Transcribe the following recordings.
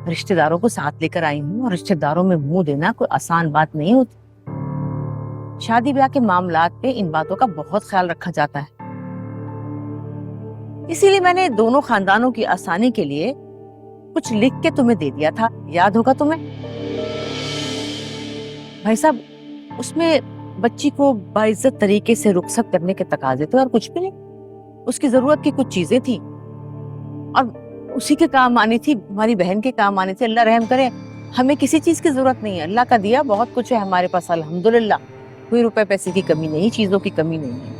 रिश्तेदारों को साथ लेकर आई हूँ और रिश्तेदारों में मुंह देना कोई आसान बात नहीं होती। शादी ब्याह के मामलात पे इन बातों का बहुत ख्याल रखा जाता है। इसीलिए मैंने दोनों खानदानों की आसानी के लिए कुछ लिख के तुम्हें दे दिया था, याद होगा तुम्हें? भाई साहब, उसमें बच्ची को बाइज्जत तरीके से रुखसत करने के तकाजे थे और कुछ भी नहीं। उसकी जरूरत की कुछ चीजें थी और उसी के काम आनी थी, हमारी बहन के काम आनी थी। अल्लाह रहम करे, हमें किसी चीज की जरूरत नहीं है, अल्लाह का दिया बहुत कुछ है हमारे पास अल्हम्दुलिल्लाह। कोई रुपए पैसे की कमी नहीं, चीजों की कमी नहीं है।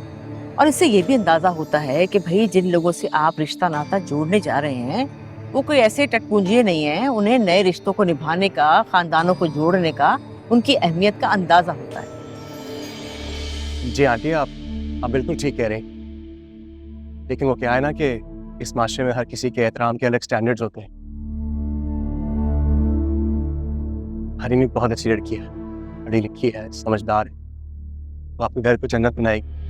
और इससे ये भी अंदाजा होता है कि भाई जिन लोगों से आप रिश्ता नाता जोड़ने जा रहे हैं वो कोई ऐसे टटपुंजिये नहीं है। उन्हें नए रिश्तों को निभाने का, खानदानों को जोड़ने का, उनकी अहमियत का अंदाजा होता है। जी आंटी, आप बिल्कुल ठीक कह रहे हैं, लेकिन वो क्या है ना कि इस माशरे में हर किसी के एहतराम के अलग स्टैंडर्ड्स होते हैं। हरीनी बहुत अच्छी लड़की है, पढ़ी लिखी है, समझदार है, वो आपके घर को जन्नत बनाएगी।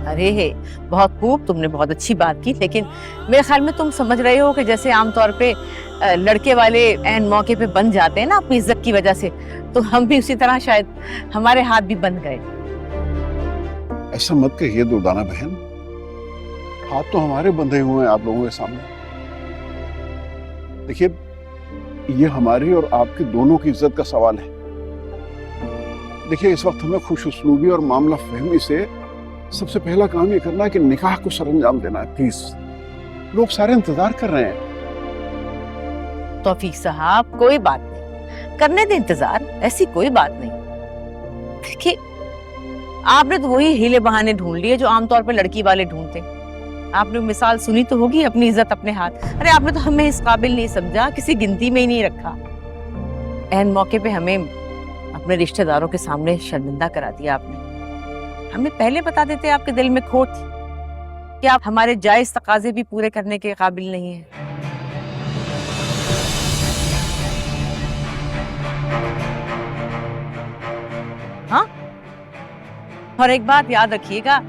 अरे बहुत खूब, तुमने बहुत अच्छी बात की, लेकिन मेरे ख्याल में तुम समझ रहे हो कि जैसे आमतौर पे लड़के वाले ऐन मौके पे बन जाते हैं ना अपनी इज्जत की वजह से, तो हम भी उसी तरह शायद हमारे हाथ भी बन गए। ऐसा मत कहिए दुर्दाना बहन, हाथ तो हमारे बंधे हुए हैं आप लोगों के सामने। देखिए, ये हमारी और आपकी दोनों की इज्जत का सवाल है। देखिए, इस वक्त हमें खुश उसलूबी और मामला फहमी से सबसे पहला काम ये करना है कि निकाह को सरंजाम देना है। प्लीज, लोग सारे इंतजार कर रहे हैं। तौफीक साहब, कोई बात नहीं, करने दे इंतजार, ऐसी कोई बात नहीं। देखिए, आपने तो वही हीले बहाने ढूंढ लिए जो आमतौर पर लड़की वाले ढूंढते। आपने मिसाल सुनी तो होगी, अपनी इज्जत अपने हाथ। अरे आपने तो हमें इस काबिल नहीं समझा, किसी गिनती में ही नहीं रखा। ऐन मौके पे हमें अपने रिश्तेदारों के सामने शर्मिंदा करा दिया आपने। हमें पहले बता देते आपके दिल में खोट थी कि आप हमारे जायज तकाजे भी पूरे करने के काबिल नहीं हैं। हाँ, और एक बात याद रखिएगा,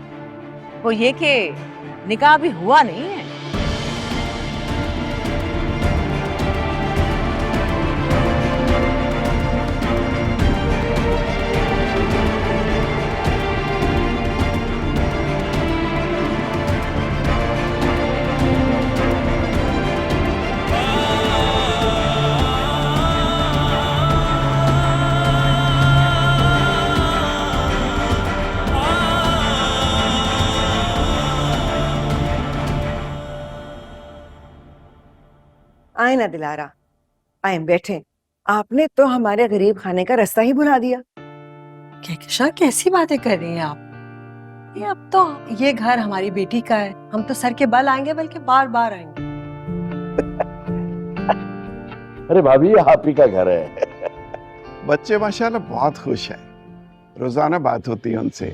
वो ये कि निकाह भी हुआ नहीं है। आए ना दिलारा, आए बैठे। आपने तो हमारे गरीब खाने का रास्ता ही भुला दिया। कहकशा, कैसी बातें कर रही हैं आप? ये अब तो ये घर हमारी बेटी का है, हम तो सर के बल आएंगे बल्कि बार बार आएंगे। अरे भाभी, ये आप ही का घर है। बच्चे माशाल्लाह बहुत खुश हैं, रोजाना बात होती है उनसे।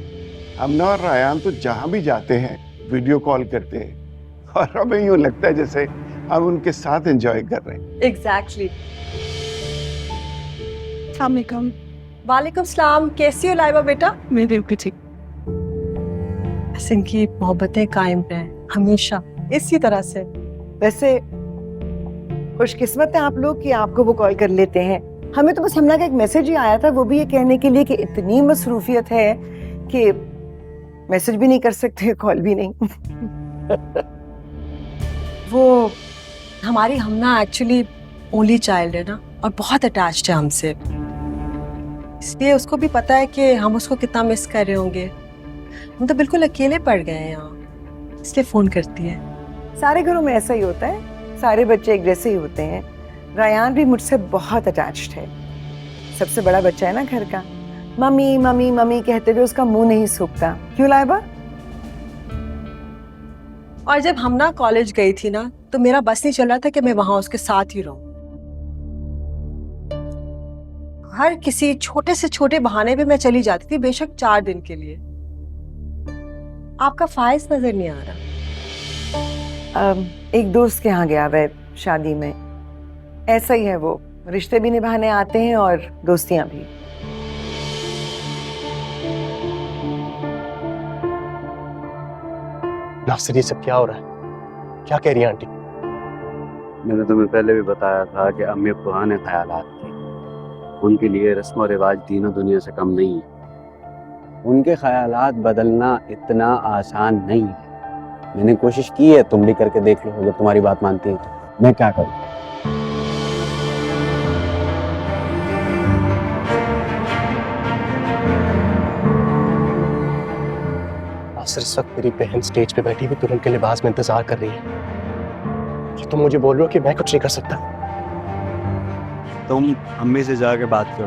हमने और रायान तो जहां भी जाते हैं वीडियो कॉल करते हैं और हमें यूं लगता है जैसे हम उनके साथ एंजॉय कर रहे हैं। एग्जैक्टली। वालेकुम सलाम, कैसी हो लाइबा बेटा? मैं बिल्कुल ठीक। इनकी मोहब्बतें कायम रहें हमेशा इसी तरह से। वैसे खुशकिस्मत है आप लोग कि आपको वो कॉल कर लेते हैं। हमें तो बस हमला का एक मैसेज ही आया था, वो भी ये कहने के लिए कि इतनी मसरूफियत है कि मैसेज भी नहीं कर सकते, कॉल भी नहीं। वो हमारी हमना एक्चुअली ओनली चाइल्ड है ना, और बहुत अटैच्ड है हमसे, इसलिए उसको भी पता है कि हम उसको कितना मिस कर रहे होंगे। हम तो बिल्कुल अकेले पड़ गए हैं यहाँ, इसलिए फोन करती है। सारे घरों में ऐसा ही होता है, सारे बच्चे एक जैसे ही होते हैं। रायान भी मुझसे बहुत अटैच्ड है, सबसे बड़ा बच्चा है ना घर का। मम्मी मम्मी मम्मी कहते हुए उसका मुंह नहीं सूखता। क्यों लाइबा? और जब हम ना कॉलेज गई थी ना, तो मेरा बस नहीं चल रहा था कि मैं वहां उसके साथ ही रहूं। हर किसी छोटे से छोटे बहाने पे मैं चली जाती थी, बेशक 4 दिन के लिए। आपका फाइज नजर नहीं आ रहा। एक दोस्त के यहाँ गया वह शादी में। ऐसा ही है वो, रिश्ते भी निभाने आते हैं और दोस्तियां भी। नासिर ये सब क्या हो रहा है? क्या कह रही है आंटी? मैंने तुम्हें पहले भी बताया था कि अम्मी पुराने ख्यालात थे। उनके लिए रस्म और रिवाज दीनों दुनिया से कम नहीं है। उनके ख्यालात बदलना इतना आसान नहीं है। मैंने कोशिश की है, तुम भी करके देख लो। अगर तुम्हारी बात मानती है तो मैं क्या करूं? नासिर, इस वक्त मेरी बहन स्टेज पे बैठी हुई दुल्हन के लिबास में इंतजार कर रही है। कि तुम मुझे बोल रहे हो कि मैं कुछ नहीं कर सकता? तुम अम्मी से जाके बात करो,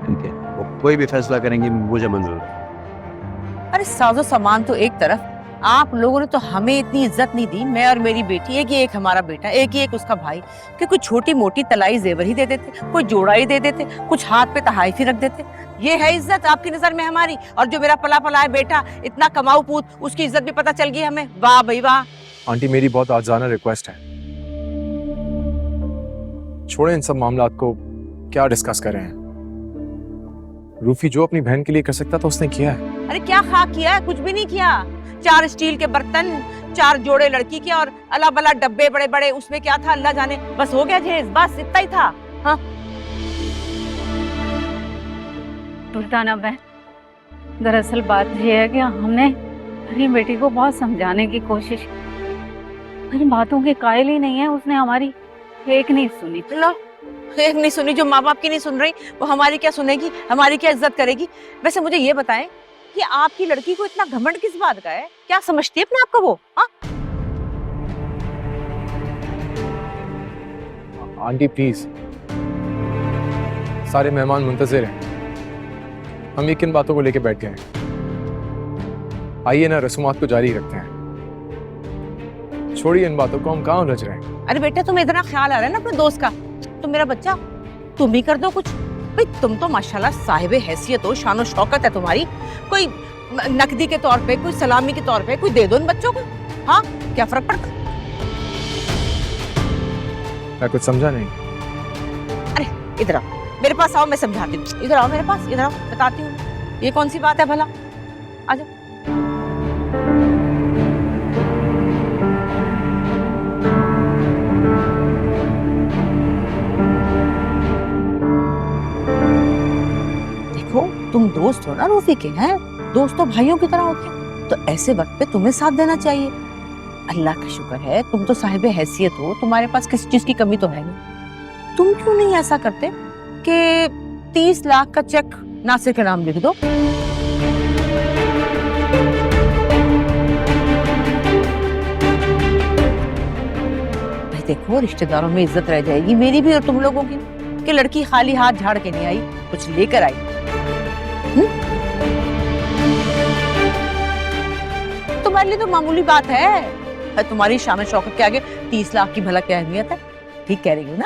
ठीक है? वो कोई भी फैसला करेंगी मुझे मंजूर है। अरे साजो सामान तो एक तरफ, आप लोगों ने तो हमें इतनी इज्जत नहीं दी। मैं और मेरी बेटी, एक ही एक हमारा बेटा, एक ही एक उसका भाई, कि कोई छोटी मोटी तलाई जेवर ही दे देते, कोई जोड़ा ही दे देते, कुछ हाथ पे तहाइफ ही रख देते। ये है इज्जत आपकी नजर में हमारी? और जो मेरा पला पला है बेटा, इतना कमाऊ पूत, उसकी इज्जत भी पता चल गई हमें। वाह भाई वाह। आंटी, मेरी बहुत आजाना रिक्वेस्ट है, छोड़ें इन सब मामलात को। क्या डिस्कस कर रहे हैं? रूफी जो अपनी बहन के लिए कर सकता था उसने किया है। अरे क्या खाक किया है? कुछ भी नहीं किया। 4 स्टील के बर्तन, 4 जोड़े लड़की के और अला बला डब्बे बड़े बड़े, उसमें क्या था अल्लाह जाने। बस हो गया जेज, बस इतना ही था। हाँ सुल्ताना बहन, दरअसल बात यह है कि हमने अपनी बेटी को बहुत समझाने की कोशिश की, इन बातों के कायल ही नहीं है। उसने हमारी एक नहीं सुनी। लो, एक नहीं सुनी। जो माँ बाप की नहीं सुन रही वो हमारी क्या सुनेगी, हमारी क्या इज्जत करेगी? वैसे मुझे ये बताएं कि आपकी लड़की को इतना घमंड किस बात का है? क्या समझती है अपने आप को वो? हाँ? आंटी प्लीज, सारे मेहमान मुंतजिर हैं। हम ये किन बातों को लेके बैठ गए हैं? आइए ना, रस्मात को जारी रखते हैं। छोड़िए इन बातों को, हम कहाँ उलझ रहे हैं। अरे बेटा, तुम्हें इतना ख्याल आ रहा है ना अपने दोस्त का, तुम मेरा बच्चा, तुम ही कर दो कुछ। भाई तुम तो माशाल्लाह साहिबे हैसियत हो, शान और शौकत है तुम्हारी। कोई नकदी के तौर पे, कोई सलामी के तौर पे कोई दे दो इन बच्चों को। हाँ, क्या फर्क पड़ता? मैं कुछ समझा नहीं। अरे इधर आओ, मेरे पास आओ, मैं समझाती हूँ। इधर आओ मेरे पास, इधर आओ, बताती हूँ। ये कौन सी बात है भला? आ जाओ। देखो, तुम दोस्त हो ना रूफी के, हैं? दोस्त तो भाइयों की तरह होते हैं, तो ऐसे वक्त पे तुम्हें साथ देना चाहिए। अल्लाह का शुक्र है तुम तो साहिबे हैसियत हो, तुम्हारे पास किसी चीज की कमी तो है नहीं। तुम क्यों नहीं ऐसा करते कि 30 लाख का चेक नासिर के नाम लिख दो? भाई देखो, रिश्तेदारों में इज्जत रह जाएगी, मेरी भी और तुम लोगों की, कि लड़की खाली हाथ झाड़ के नहीं आई, कुछ लेकर आई। तुम्हारे लिए तो मामूली बात है, तुम्हारी शान शौकत के आगे 30 लाख की भला क्या अहमियत है? ठीक कह रही हूँ ना?